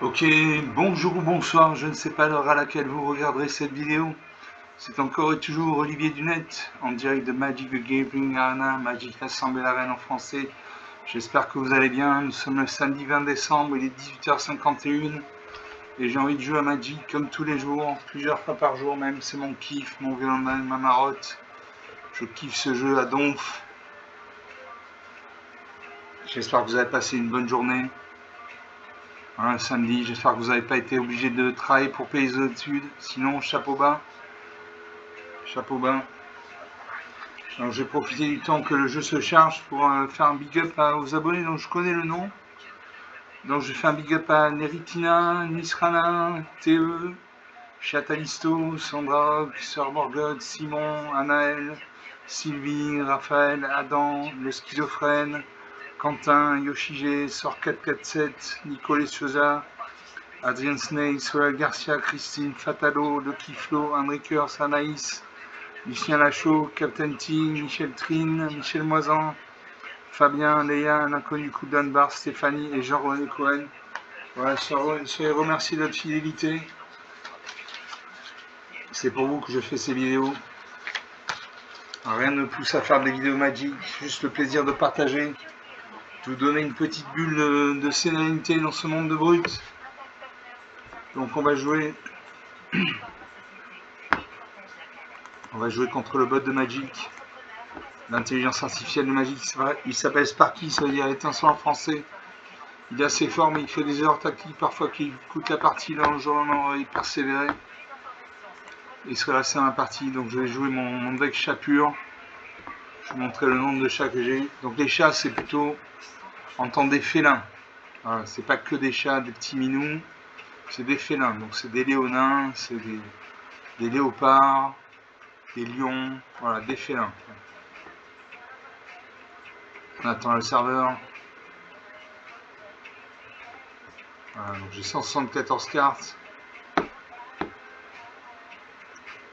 Ok, bonjour ou bonsoir, je ne sais pas l'heure à laquelle vous regarderez cette vidéo. C'est encore et toujours Olivier Dunette, en direct de Magic the Gathering Arena, Magic Assemblée Arène en français. J'espère que vous allez bien, nous sommes le samedi 20 décembre, il est 18h51 et j'ai envie de jouer à Magic comme tous les jours, plusieurs fois par jour même, c'est mon kiff, mon violon de ma marotte. Je kiffe ce jeu à donf. J'espère que vous avez passé une bonne journée. Voilà, samedi, j'espère que vous n'avez pas été obligé de travailler pour payer les études, sinon chapeau bas. Chapeau bas. Alors j'ai profité du temps que le jeu se charge pour faire un big up aux abonnés dont je connais le nom. Donc je fais un big up à Neritina, Nisrana, TE, Chatalisto, Sandra, Sir Morgoth, Simon, Anaël, Sylvie, Raphaël, Adam, le schizophrène, Quentin, Yoshige, Sor 447, Nicolas Sosa, Adrien Snake, Sola Garcia, Christine, Fatalo, Lucky Flo, Enriqueur, Anaïs, Lucien Lachaud, Captain T, Michel Trine, Michel Moisan, Fabien, Léa, un inconnu coup Dunbar, Stéphanie et Jean-René Cohen. Voilà, soyez remerciés de votre fidélité. C'est pour vous que je fais ces vidéos. Rien ne me pousse à faire des vidéos magiques, juste le plaisir de partager, de vous donner une petite bulle de sérénité dans ce monde de brut. Donc on va jouer contre le bot de Magic. L'intelligence artificielle de Magic, il s'appelle Sparky, ça veut dire étincelant en français. Il est assez fort, mais il fait des erreurs tactiques parfois qui coûtent la partie. Là, aujourd'hui, on va y persévérer. Il serait resté dans la partie, donc je vais jouer mon deck chat pur. Je vais vous montrer le nombre de chats que j'ai. Donc les chats, c'est plutôt en temps des félins. Voilà, c'est pas que des chats, des petits minous, c'est des félins. Donc c'est des léonins, c'est des léopards, des lions, voilà, des félins. On attend le serveur. Voilà, donc j'ai 174 cartes.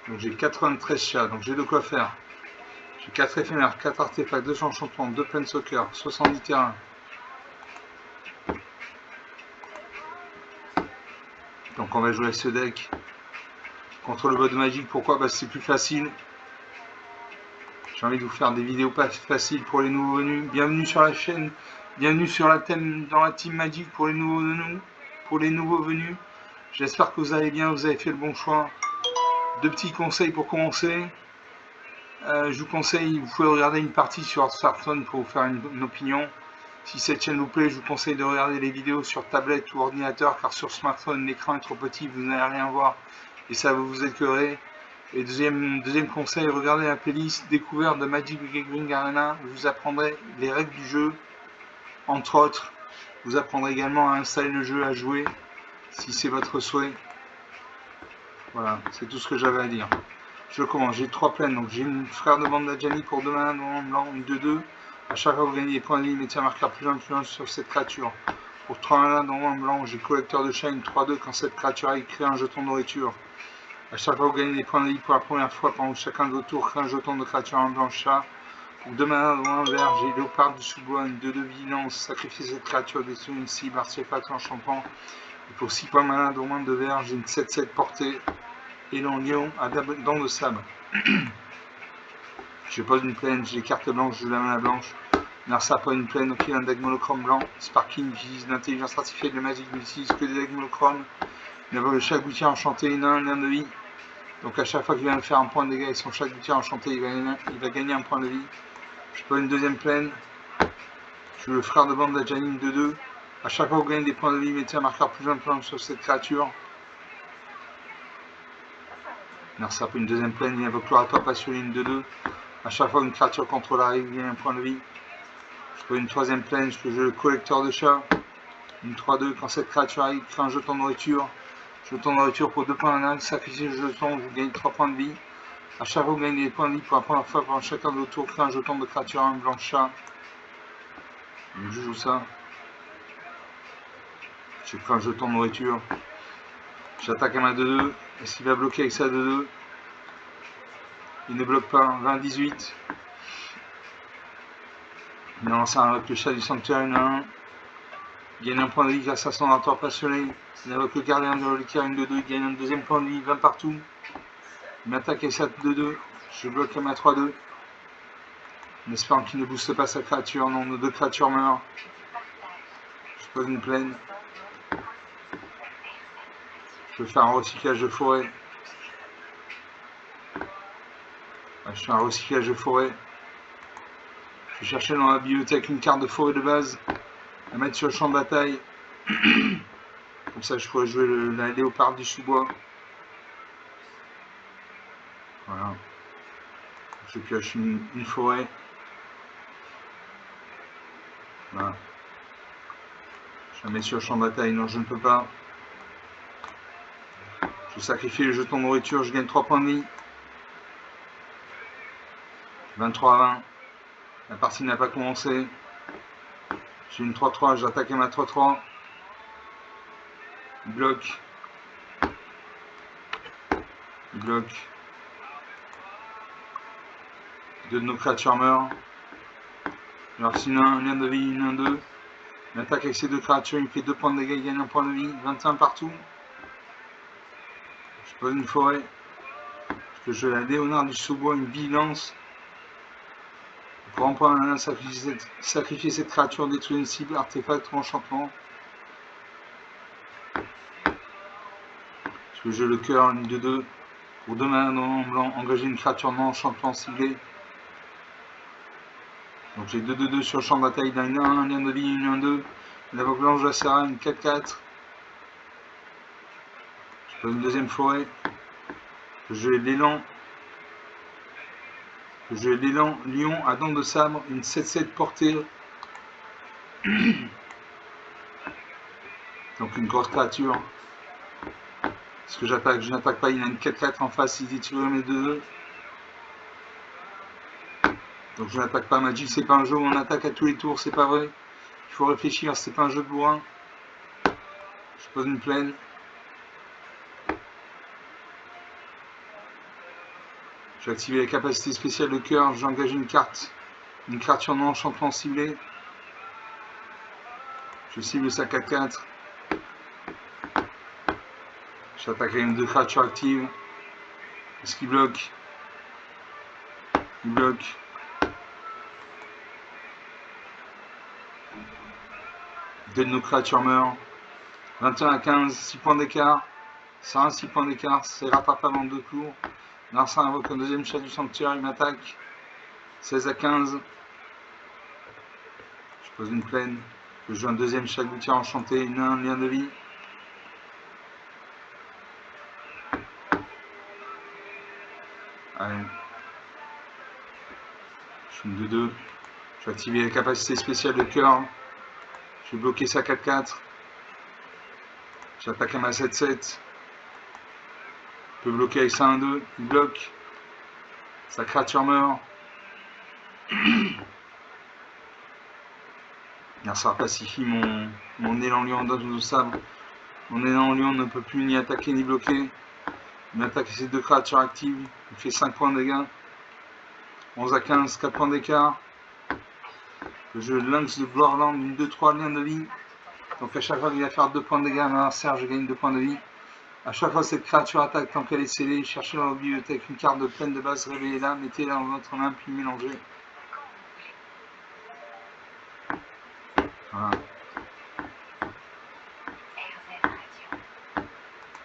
Donc j'ai 93 chats, donc j'ai de quoi faire. J'ai 4 éphémères, 4 artefacts, 2 enchantements, 2 planeswalkers, 70 terrains. Donc on va jouer ce deck contre le bot de Magic. Pourquoi? Parce que c'est plus facile. J'ai envie de vous faire des vidéos pas faciles pour les nouveaux venus. Bienvenue sur la chaîne, bienvenue sur dans la team Magic pour les nouveaux venus. J'espère que vous allez bien, vous avez fait le bon choix. Deux petits conseils pour commencer. Je vous conseille, vous pouvez regarder une partie sur smartphone pour vous faire une opinion. Si cette chaîne vous plaît, je vous conseille de regarder les vidéos sur tablette ou ordinateur, car sur smartphone, l'écran est trop petit, vous n'allez rien voir et ça va vous écœurer. Et deuxième conseil, regardez la playlist découverte de Magic the Gathering Arena, où vous apprendrez les règles du jeu, entre autres. Vous apprendrez également à installer le jeu, à jouer, si c'est votre souhait. Voilà, c'est tout ce que j'avais à dire. Je commence, j'ai 3 plaines, donc j'ai une frère de bande d'Adjani pour 2 manas, non blanc, une 2-2. A chaque fois que vous gagnez des points de vie, mettez un marqueur plus 1 sur cette créature. Pour 3 manas, non blanc, j'ai collecteur de shine 3-2 quand cette créature a créé un jeton de nourriture. A chaque fois que vous gagnez des points de vie pour la première fois pendant chacun de vos tours, créez un jeton de créature en blanc chat. Pour 2 manas, non vert, j'ai léopard du sous-bois, une 2-2 vigilance, sacrifiez cette créature, détruisez une cible, artefact enchantant. Et pour 6 points manas, non de vert, j'ai une 7-7 portée. Et lion à dents de sable. Je pose une plaine, j'ai carte blanche, je la main blanche. Narsa pas une plaine, ok, un deck monochrome blanc. Sparking utilise l'intelligence artificielle de Magic, n'utilise que des decks monochromes. Il a chaque gouttière enchanté, il a un lien de vie. Donc à chaque fois qu'il vient de faire un point de dégâts avec son chaque gouttière enchanté, il va gagner un point de vie. Je pose une deuxième plaine. Je suis le frère de bande d'Adjanine 2-2. À chaque fois que vous gagnez des points de vie, mettez un marqueur plus un plan sur cette créature. Narsa pour une deuxième plaine, il invoque l'oratoire passionné 2-2. A chaque fois qu'une créature contrôle arrive, il y a un point de vie. Je peux une troisième plaine, je peux jouer le collecteur de chats. Une 3-2, quand cette créature arrive, crée un jeton de nourriture. Jeton de nourriture pour 2 points d'analyse, sacrifiez le jeton, vous gagnez 3 points de vie. A chaque fois que vous gagnez des points de vie pour la première fois pendant chacun de vos tours, créez un jeton de créature en blanc chat. Donc je joue ça. Je crée un jeton de nourriture. J'attaque à ma 2-2. Est-ce qu'il va bloquer avec sa 2-2? Il ne bloque pas. 20-18. Il lance avec le chat du sanctuaire 1-1. Il gagne un point de vie grâce à son oratoire passionné. Il n'invoque le gardien de l'équerre, une 2-2. Il gagne un deuxième point de vie, 20 partout. Il m'attaque avec 7-2-2. Je bloque à ma 3-2. En espérant qu'il ne booste pas sa créature. Non, nos deux créatures meurent. Je pose une plaine. Je peux faire un recyclage de forêt. Je fais un recyclage de forêt. Je vais chercher dans la bibliothèque une carte de forêt de base à mettre sur le champ de bataille. Comme ça, je pourrais jouer la léopard du sous-bois. Voilà. Je pioche une forêt. Voilà. Je la mets sur le champ de bataille. Non, je ne peux pas. Je sacrifie le jeton de nourriture. Je gagne 3 points de vie. 23 à 20. La partie n'a pas commencé. J'ai une 3-3. J'attaque à ma 3-3. Il bloque. Il bloque. Deux de nos créatures meurent. Alors sinon, un lien de vie, une 1-2. Il attaque avec ces deux créatures, il me fait 2 points de dégâts, il gagne 1 point de vie, 21 partout. Je pose une forêt. Je peux jouer la Léonard du sous-bois, une vigilance. Pour un point, sacrifier cette créature, détruire une cible, artefact ou enchantement. Je peux jouer le cœur, une 2-2. Pour 2 mains en blanc, engager une créature non enchantement ciblée. Donc j'ai 2-2-2 sur le champ de bataille, d'un 1, un lien de vie, une 1-2. La voix blanche de la Serra, une 4-4. Je pose une deuxième forêt. Je joue l'élan. Je joue l'élan lion à dents de sabre, une 7-7 portée. Donc une grosse créature. Est-ce que j'attaque? Je n'attaque pas, il a une 4-4 en face, il dit tu veux mes 2-2. Donc je n'attaque pas. Magic, c'est pas un jeu où on attaque à tous les tours, c'est pas vrai. Il faut réfléchir, c'est pas un jeu de bourrin. Je pose une plaine. Je vais activer la capacité spéciale de cœur, j'engage une carte. Une créature non enchantement ciblée. Je cible sa 4-4. J'attaque avec une 2 créatures actives. Est-ce qu'il bloque? Il bloque. Deux de nos créatures meurent. 21 à 15, 6 points d'écart. Ça a 6 points d'écart, c'est rattrapable en 2 tours. Larcin invoque un deuxième chat du sanctuaire, il m'attaque. 16 à 15. Je pose une plaine. Je joue un deuxième chat gouttière enchanté, une 1, lien de vie. Allez. Je suis une 2-2. Je vais activer la capacité spéciale de cœur. Je vais bloquer sa 4-4. J'attaque à ma 7-7. Je peux bloquer avec ça 1-2. Il bloque. Sa créature meurt. Ça pacifie mon élan lion dans de sabre. Mon élan lion ne peut plus ni attaquer ni bloquer. Il m'attaque ces deux créatures actives. Il fait 5 points de dégâts. 11 à 15, 4 points d'écart. Le jeu Lynx de Bloodland, une 2-3 lien de vie. Donc à chaque fois qu'il va faire 2 points de dégâts à ma serre, je gagne 2 points de vie. À chaque fois cette créature attaque tant qu'elle est scellée, cherchez dans la bibliothèque une carte de plaine de base, réveillez-la, mettez-la dans votre main puis mélangez. Voilà.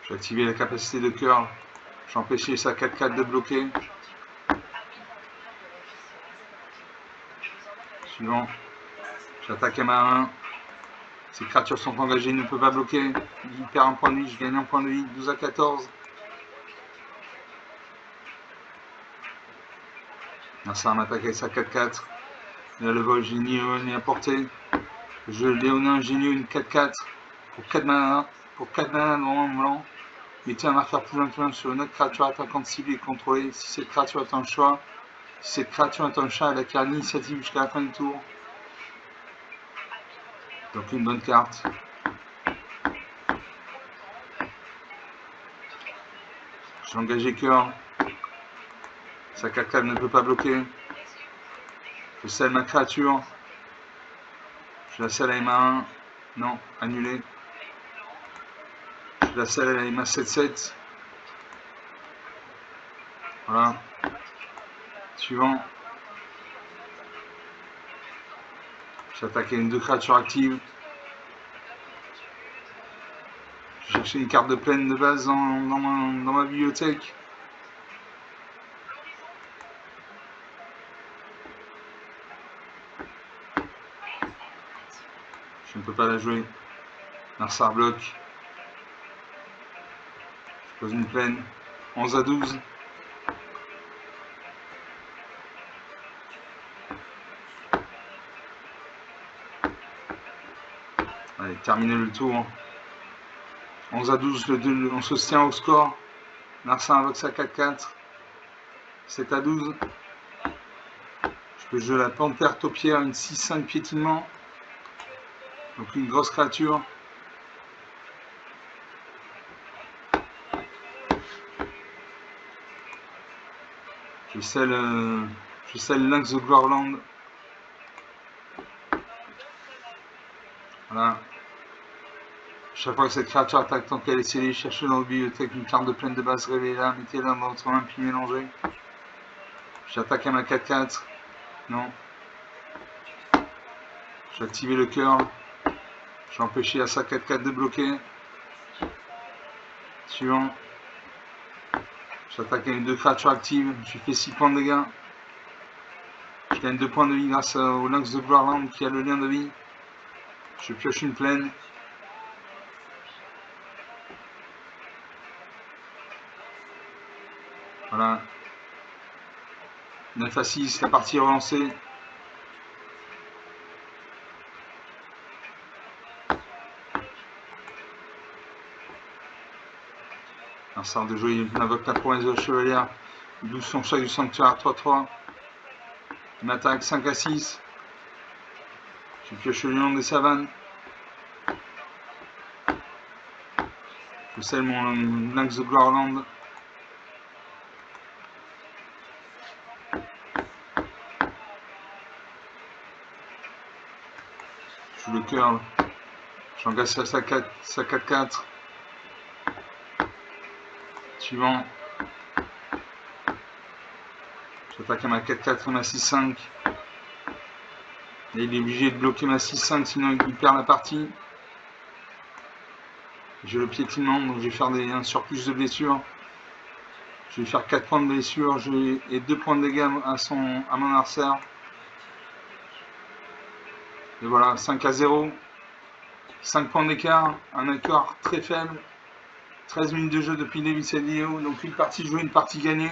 Je vais activer la capacité de cœur. J'ai empêché sa 4-4 de bloquer. Suivant. J'attaque à ma 1. Ces créatures sont engagées, il ne peut pas bloquer. Il perd un point de vie, je gagne un point de vie. 12 à 14. Ça m'attaque avec sa 4-4. Il a le vol, génie ni à portée. Je Léonin génie une 4-4 pour 4 mana. Pour 4 mana dans blanc. Mettez un marqueur plus loin sur une autre créature attaquante ciblée et contrôlée. Si cette créature est un choix, si cette créature est un chat, elle acquiert l'initiative jusqu'à la fin du tour. Donc une bonne carte. J'ai engagé cœur. Sa 4-4 ne peut pas bloquer. Je scelle ma créature. Je la scelle avec ma 1. Non, annulé. Je la selle avec ma 7-7. Voilà. Suivant. J'attaque avec 2 créatures actives. Je cherchais une carte de plaine de base dans ma bibliothèque. Je ne peux pas la jouer. Narsar bloc. Je pose une plaine. 11 à 12. Allez, terminer le tour. 11 à 12, on se tient au score. Narsar invoque sa 4-4. 7 à 12. Je peux jouer la panthère taupière, une 6-5 piétinement. Donc une grosse créature. Je scelle Lynx de Gloirland. Voilà. Chaque fois que cette créature attaque, tant qu'elle est scellée, cherchez dans votre bibliothèque une carte de plaine de base, révélez-la, mettez-la dans votre main, puis mélangez. J'attaque à ma 4-4. Non. J'ai activé le curl. J'ai empêché à sa 4-4 de bloquer. Suivant. J'attaque avec 2 créatures actives. J'ai fait 6 points de dégâts. Je gagne 2 points de vie grâce au Lynx de Gloirland qui a le lien de vie. Je pioche une plaine. Voilà. 9 à 6, la partie est relancée. Narsar de jouer, il invoque la promesse de la chevalière. Il douce son chat du sanctuaire à 3-3. Il m'attaque 5 à 6. Je pioche le lion des savanes. Je scelle mon Lynx de Gloirland. Je joue le curl. J'engage sa 4-4. Suivant. J'attaque à ma 4-4 et ma 6-5. Et il est obligé de bloquer ma 6-5, sinon il perd la partie. J'ai le piétinement, donc je vais faire un surplus de blessures. Je vais faire 4 points de blessure et 2 points de dégâts à mon adversaire. Et voilà, 5 à 0. 5 points d'écart, un accord très faible. 13 minutes de jeu depuis le début de cette vidéo, donc une partie jouée, une partie gagnée.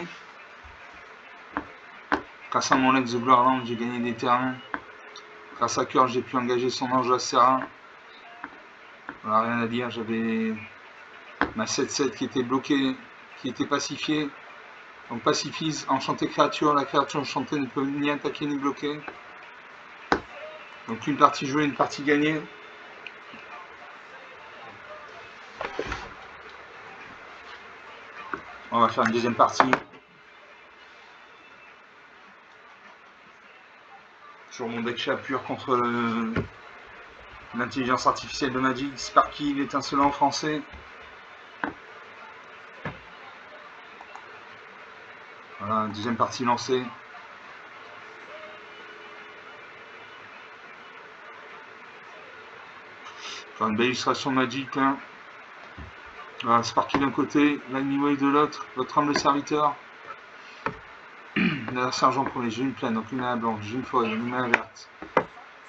Grâce à mon Lynx de Gloirland, j'ai gagné des terrains. Grâce à Cœur, j'ai pu engager son ange Acera. Voilà, rien à dire, j'avais ma 7-7 qui était bloquée, qui était pacifiée. Donc pacifise, enchanté créature, la créature enchantée ne peut ni attaquer ni bloquer. Donc une partie jouée, une partie gagnée. On va faire une deuxième partie. Sur mon deck chat pur contre l'intelligence artificielle de Magic, Sparky, l'étincelant français. Voilà, deuxième partie lancée. Enfin, une belle illustration de Magic là. Voilà, Sparky d'un côté, Lightning de l'autre, votre humble serviteur. La sergent premier, j'ai une plaine, donc une mana blanche, j'ai une folle, une mana verte.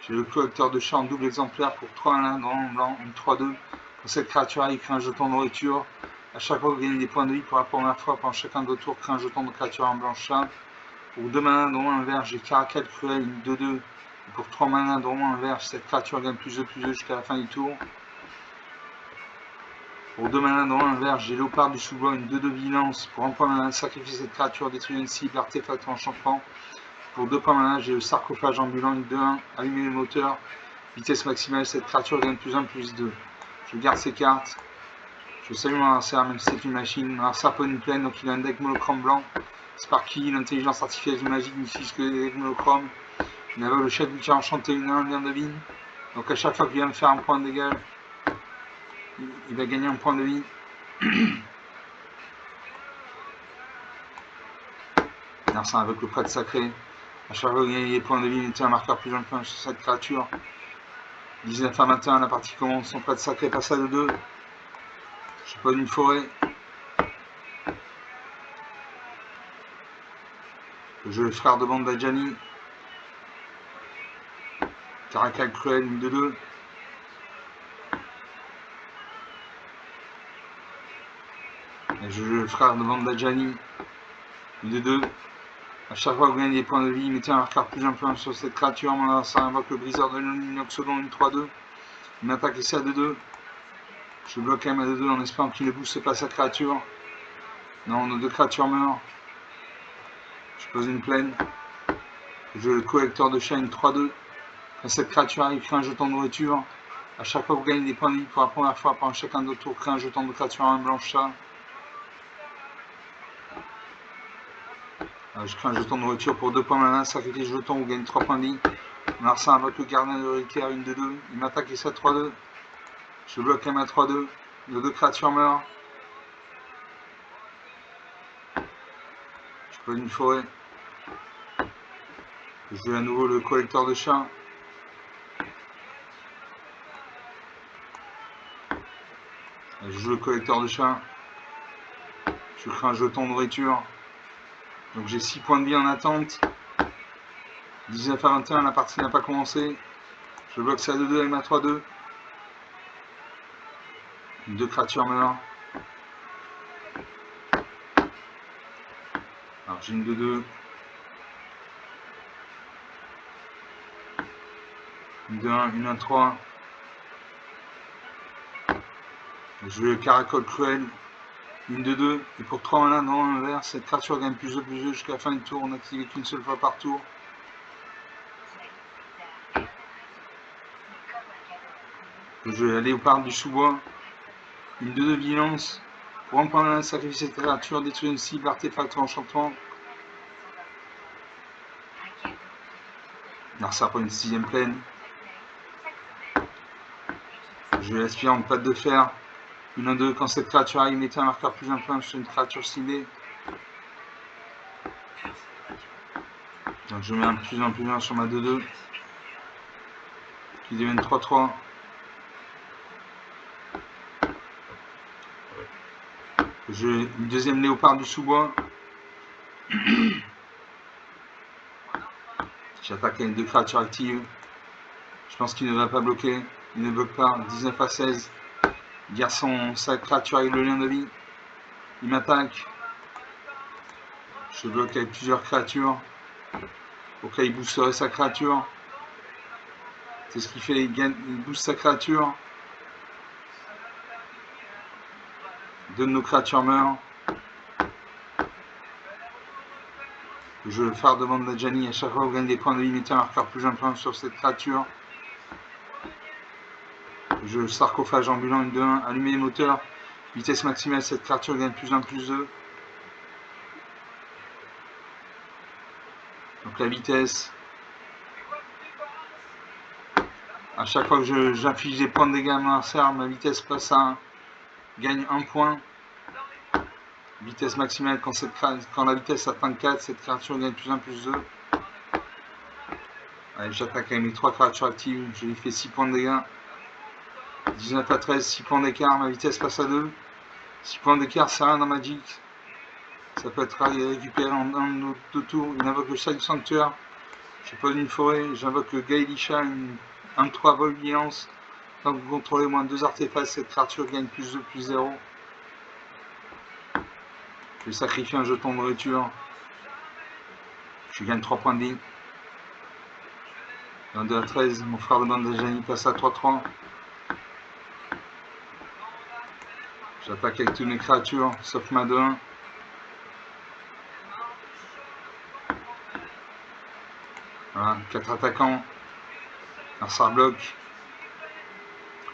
J'ai le collecteur de chats en double exemplaire pour 3 1 dans blanc, une 3-2. Pour cette créature, il crée un jeton de nourriture. À chaque fois que vous gagnez des points de vie, pour la première fois, pendant chacun de vos tours, crée un jeton de créature en blanc chat. Pour 2 mana, dont un vert, j'ai Caracal Cruel, une 2-2. Pour 3 mana, dont un vert, cette créature gagne plus de jusqu'à la fin du tour. Pour 2 mana, dont un vert, j'ai Léopard du sous-bois, une 2-2 vigilance. Pour 1 point mana, sacrifier cette créature, détruire une cible, artefact ou enchantement. Pour 2 points mana, j'ai le sarcophage ambulant, une 2-1, allumer le moteur, vitesse maximale, cette créature gagne plus 1, plus 2. Je garde ces cartes. Je salue mon adversaire, même si c'est une machine. Mon adversaire peut une plaine, donc il a un deck monochrome blanc. Sparky, l'intelligence artificielle du magique, n'utilise que des decks monochrome. Il avait le chef du tir enchanté, une 1, lien de vie. Donc à chaque fois qu'il vient me faire un point de dégâts, il va gagner un point de vie. Larcin avec le prêtre sacré. À chaque fois qu'il gagne des points de vie, mettez un marqueur plus un sur cette créature. 19 à 21, la partie commence. Son prêtre sacré passe à 2-2. Je sais pas d'une forêt. Le jeu frère de bande d'Adjani. Caracal cruel, 1-2-2. Le jeu frère de bande d'Adjani. 1-2-2. A chaque fois que vous gagnez des points de vie, mettez un marqueur plus un sur cette créature. Ça invoque le briseur de l'inoxodon, 1-3-2. Une attaque ici à 2-2. Je bloque quand même à 2-2 en espérant qu'il ne booste pas sa créature. Non, nos deux créatures meurent. Je pose une plaine. Je le collecteur de chaîne 3-2. Quand cette créature arrive, crée un jeton de nourriture. A chaque fois que vous gagnez des points de vie pour la première fois pendant chacun de vos tours, crée un jeton de créature en blanche chat. Je crée un jeton de nourriture pour 2 points malin, sacrifiez le jeton, vous gagnez 3 points de vie. Larcin invoque le gardien de Ricaire, 1-2-2. Il m'attaque ici à 3-2. Je bloque M à 3-2. Nos deux créatures meurent. Je pose une forêt. Je joue à nouveau le collecteur de chats. Je joue le collecteur de chats. Je crée un jeton de nourriture. Donc j'ai 6 points de vie en attente. 19 à 21, la partie n'a pas commencé. Je bloque ça à 2-2, M à 3-2. Deux créatures meurent. Alors j'ai une 2-2. Une 2-1, une 1-3. Je joue le caracol cruel. Une 2-2. Et pour 3 malins dans l'inverse, cette créature gagne plus 2 jusqu'à la fin du tour. On n'active qu'une seule fois par tour. Je vais aller au parc du sous-bois. Une 2-2 vigilance. Pour un point malin, sacrifier cette créature, détruire une cible, artefact ou enchantement. Larcin pour une 6ème plaine. Je vais aspirer en patte de fer. Une 1-2, quand cette créature arrive, mettez un marqueur plus un sur une créature ciblée. Donc je mets un plus un sur ma 2-2. Qui deviennent 3-3. J'ai une deuxième léopard du sous-bois. J'attaque avec 2 créatures actives. Je pense qu'il ne va pas bloquer. Il ne bloque pas. 19 à 16. Garçon, sa créature avec le lien de vie. Il m'attaque. Je bloque avec plusieurs créatures. Au cas où il boosterait sa créature. C'est ce qu'il fait, il booste sa créature. 2 de nos créatures meurent. Je phare demande d'Adjani. À chaque fois que vous gagnez des points de vie, mettez un marqueur plus un sur cette créature. Je sarcophage ambulant, une 2-1. Allumer les moteurs. Vitesse maximale, cette créature gagne plus 1, plus 2. Donc la vitesse. À chaque fois que j'inflige des points de dégâts à mon adversaire, ma vitesse passe à 1. Gagne 1 point. Vitesse maximale, quand la vitesse atteint 4, cette créature gagne plus 1, plus 2. Allez, j'attaque avec mes 3 créatures actives. Je lui fais 6 points de dégâts. 19 à 13, 6 points d'écart. Ma vitesse passe à 2. 6 points d'écart, c'est rien dans Magic. Ça peut être récupéré en 2 tours. Il invoque le chat du sanctuaire. Je pose une forêt. J'invoque le Gaïlisha, une 1-3 vol vigilance. Tant que vous contrôlez moins de 2 artefacts, cette créature gagne plus 2, plus 0. Je vais sacrifier un jeton de nourriture. Je gagne 3 points de vie. 22 à 13, mon frère de bande d'Adjani passe à 3-3. J'attaque avec toutes mes créatures, sauf ma 2-1. Voilà, 4 attaquants. Larcin bloque.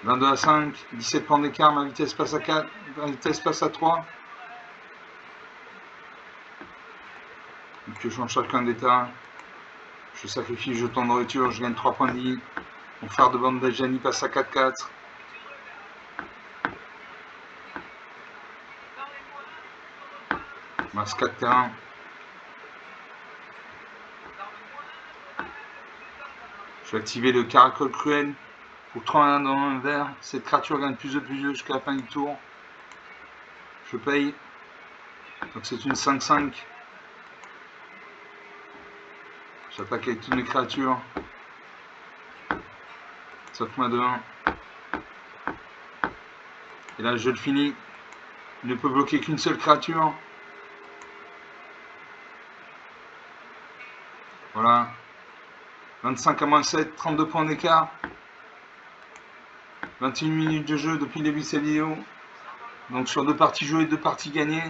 22 à 5, 17 points d'écart, ma vitesse passe à 4, ma vitesse passe à 3. Donc je change chacun des terrains. Je sacrifie le jeton de nourriture, je gagne 3 points de vie. Mon frère de bande d'Ajani passe à 4-4. Mas 4 terrains. Je vais activer le caracol cruel pour 3 dans un vert. Cette créature gagne plus de jusqu'à la fin du tour. Je paye. Donc c'est une 5-5. J'attaque avec toutes mes créatures. Sauf ma 2-1. Et là je le finis. Il ne peut bloquer qu'une seule créature. Voilà. 25 à moins 7, 32 points d'écart. 21 minutes de jeu depuis le début de cette vidéo. Donc sur 2 parties jouées, 2 parties gagnées.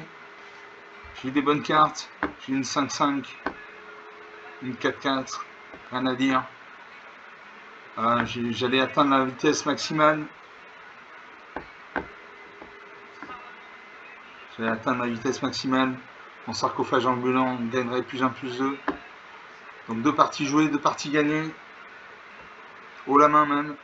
J'ai eu des bonnes cartes. J'ai une 5-5. Une 4-4. Rien à dire. J'allais atteindre la vitesse maximale. Mon sarcophage ambulant gagnerait plus 1, plus 2. Donc 2 parties jouées, 2 parties gagnées. Haut la main même.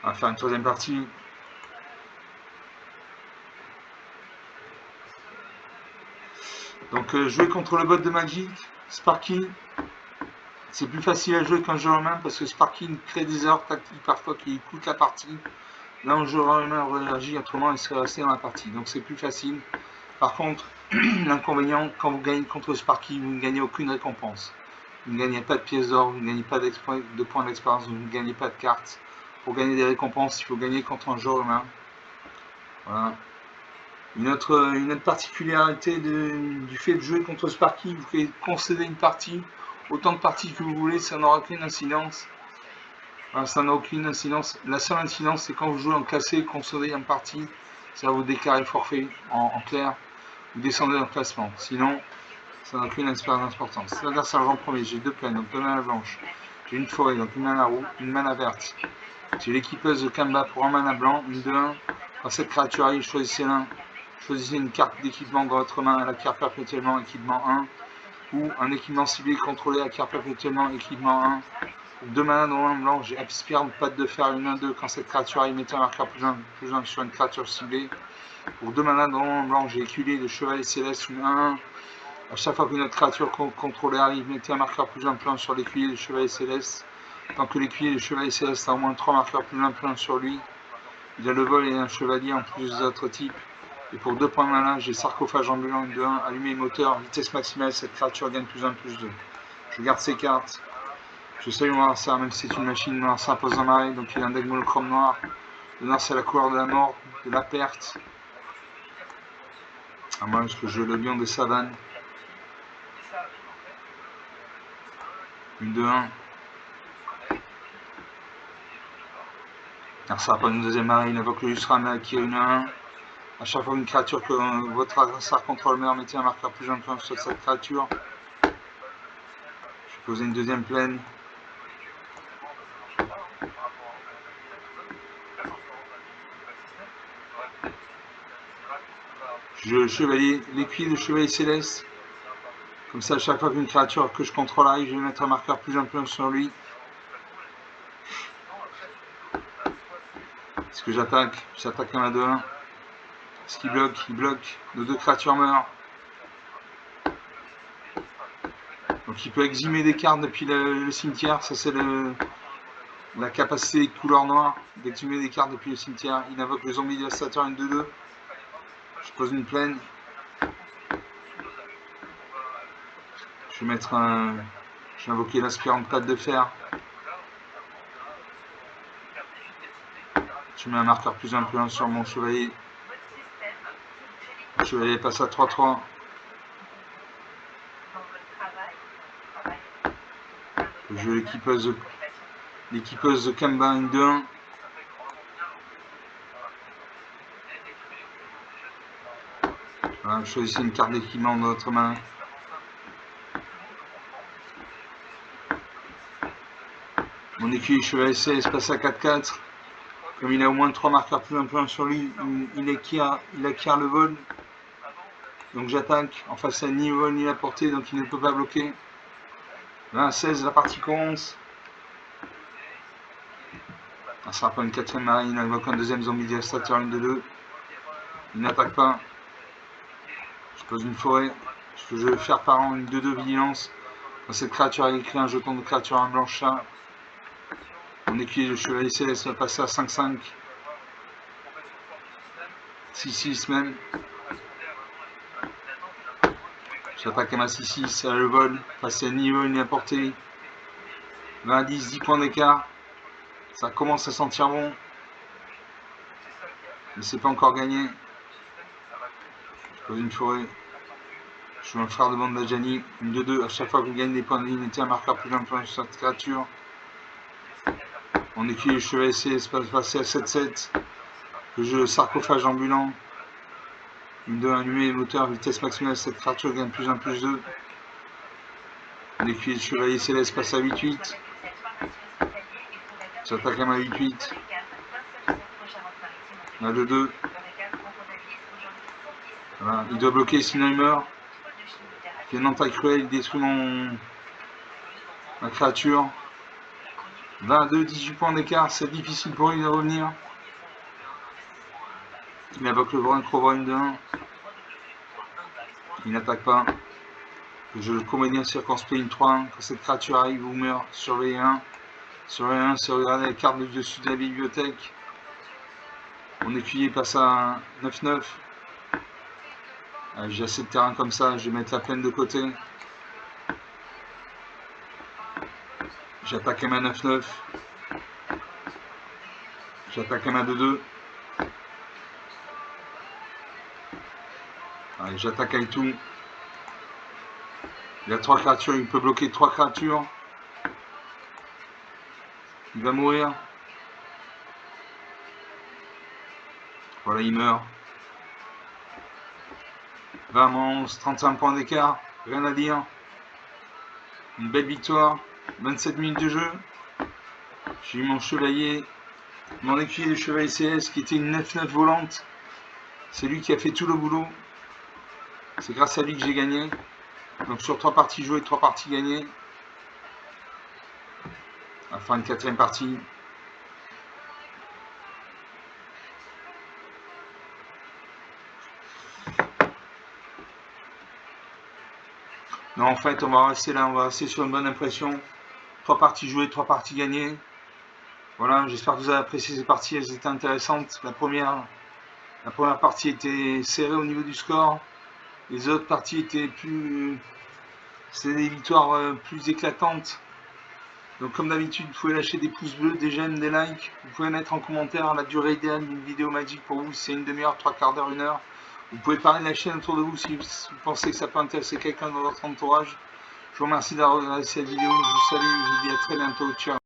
On va faire une 3e partie. Donc jouer contre le bot de Magic, Sparky, c'est plus facile à jouer qu'un jeu en main parce que Sparky crée des erreurs tactiques parfois qui coûtent la partie. Là en jeu en main on réagit, autrement il serait resté dans la partie. Donc c'est plus facile. Par contre, l'inconvénient, quand vous gagnez contre Sparky, vous ne gagnez aucune récompense. Vous ne gagnez pas de pièces d'or, vous ne gagnez pas de points d'expérience, vous ne gagnez pas de cartes. Pour gagner des récompenses, il faut gagner contre un joueur humain. Voilà. Une autre particularité du fait de jouer contre Sparky, vous pouvez concéder une partie, autant de parties que vous voulez, ça n'aura aucune incidence. Voilà, ça n'a aucune incidence. La seule incidence, c'est quand vous jouez en cassé, concédez une partie, ça va vous déclarer forfait en clair, vous descendez dans le classement. Sinon, ça n'a aucune importance. L'adversaire en premier, j'ai 2 plaines, donc 2 manas blanches. J'ai une forêt, donc une mana rouge, une mana verte. J'ai l'équipeuse de Kamba pour un mana blanc, une 2-1. Quand cette créature arrive, choisissez l'un. Choisissez une carte d'équipement dans votre main, la carte perpétuellement équipement 1. Ou un équipement ciblé contrôlé, la carte perpétuellement équipement 1. 2 mana dans un blanc, j'ai Apispirne, patte de fer, une 1-2. Quand cette créature arrive, mettez un marqueur plus 1 sur une créature ciblée. Pour 2 mana dans un blanc, j'ai Éculé, le chevalier céleste, une 1-1. A chaque fois qu'une autre créature contrôlée arrive, mettez un marqueur plus 1 sur l'écuyer du chevalier céleste. Tant que l'écuyer du chevalier céleste a au moins 3 marqueurs plus 1 sur lui, il a le vol et un chevalier en plus des autres types. Et pour 2 points de mana, j'ai sarcophage ambulant, une 2-1, allumé moteur, vitesse maximale, cette créature gagne plus 1, plus 2. Je garde ces cartes. Je sais noir ça, même si c'est une machine, noir ça impose un marée, donc il a un deck monochrome noir. Le noir c'est la couleur de la mort, de la perte. À moins que je le lion des savanes. Une 2-1. Alors ça va pas une 2e marée, il invoque le Yusrama qui est une 1. A chaque fois une créature que votre adversaire contrôle meurt, mettez un marqueur plus 1 sur cette créature. Je vais poser une 2e plaine. Je chevalier, l'écuyer de chevalier céleste. Comme ça, à chaque fois qu'une créature que je contrôle arrive, je vais mettre un marqueur plus 1 sur lui. Est-ce que j'attaque? J'attaque un à 2-1. Est-ce qu'il bloque? Il bloque. Nos 2 créatures meurent. Donc il peut exhumer des cartes depuis le cimetière. Ça c'est la capacité couleur noire d'exhumer des cartes depuis le cimetière. Il invoque le zombie dévastateur, une 2-2. Je pose une plaine. Je vais mettre un. Je vais invoquer l'aspirante patte de fer. Je mets un marqueur plus 1 sur mon chevalier. Le chevalier passe à 3-3. Je joue l'équipeuse de Kamba, une 2-1. Voilà, choisissez une carte d'équipement dans votre main. Mon écuyer chevalier CS passe à 4-4. Comme il a au moins 3 marqueurs plus influents sur lui, il acquiert le vol. Donc j'attaque. En face, il n'y a ni vol ni la portée, donc il ne peut pas bloquer. 20-16, la partie commence. Ça sera pas une 4ème marine, il invoque un 2ème zombie dévastateur, une de 2. Il n'attaque pas. Je pose une forêt. Ce que je vais faire par an, une 2-2 vigilance. Quand cette créature a écrit un jeton de créature en blanche chat, mon écuyer de chevalier céleste va passer à 5-5. 6-6 même. J'attaque à ma 6-6, à le vol, passer à niveau, ni à portée. 20-10, 10 points d'écart. Ça commence à sentir bon. Mais c'est pas encore gagné. Je pose une forêt. Je suis un frère de bande d'Ajani. Une 2-2. À chaque fois que vous gagnez des points de ligne, un marqueur plus influent sur cette créature. Mon écuyer chevalier CS passe passer à 7-7. Le jeu sarcophage ambulant. Une 2 allumée, moteur, vitesse maximale. Cette créature gagne plus 1, plus 2. Mon écuyer chevalier céleste passe à 8-8. J'attaque à ma 8-8. Ma 2-2. Voilà. Il doit bloquer, sinon il meurt. Il y a une entaille cruelle, il détruit ma créature. 22, 18 points d'écart, c'est difficile pour lui de revenir. Il invoque le brun Crowbrain de 1. Il n'attaque pas. Je le comédien circonspect une 3-1. Quand cette créature arrive ou meurt, surveillez 1. Surveillez 1, c'est regarder la carte du dessus de la bibliothèque. Mon écuyer passe à 9-9. J'ai assez de terrain comme ça, je vais mettre la plaine de côté. J'attaque à ma 9-9. J'attaque à ma 2-2. Allez, j'attaque avec tout. Il a 3 créatures, il peut bloquer 3 créatures. Il va mourir. Voilà, il meurt. 20 11, 35 points d'écart. Rien à dire. Une belle victoire. 27 minutes de jeu. J'ai eu mon chevalier, mon écuyer de chevalier CS qui était une 9-9 volante. C'est lui qui a fait tout le boulot. C'est grâce à lui que j'ai gagné. Donc sur 3 parties jouées, 3 parties gagnées. À la fin de 4ème partie. Non, en fait, on va rester là, on va rester sur une bonne impression. 3 parties jouées, 3 parties gagnées. Voilà, j'espère que vous avez apprécié ces parties, elles étaient intéressantes. La première partie était serrée au niveau du score. Les autres parties étaient plus... C'était des victoires plus éclatantes. Donc comme d'habitude, vous pouvez lâcher des pouces bleus, des j'aime, des likes. Vous pouvez mettre en commentaire la durée idéale d'une vidéo magique pour vous, si c'est une demi-heure, 3/4 d'heure, 1 heure. Vous pouvez parler de la chaîne autour de vous si vous pensez que ça peut intéresser quelqu'un dans votre entourage. Je vous remercie d'avoir regardé cette vidéo, je vous salue, je vous dis à très bientôt, ciao.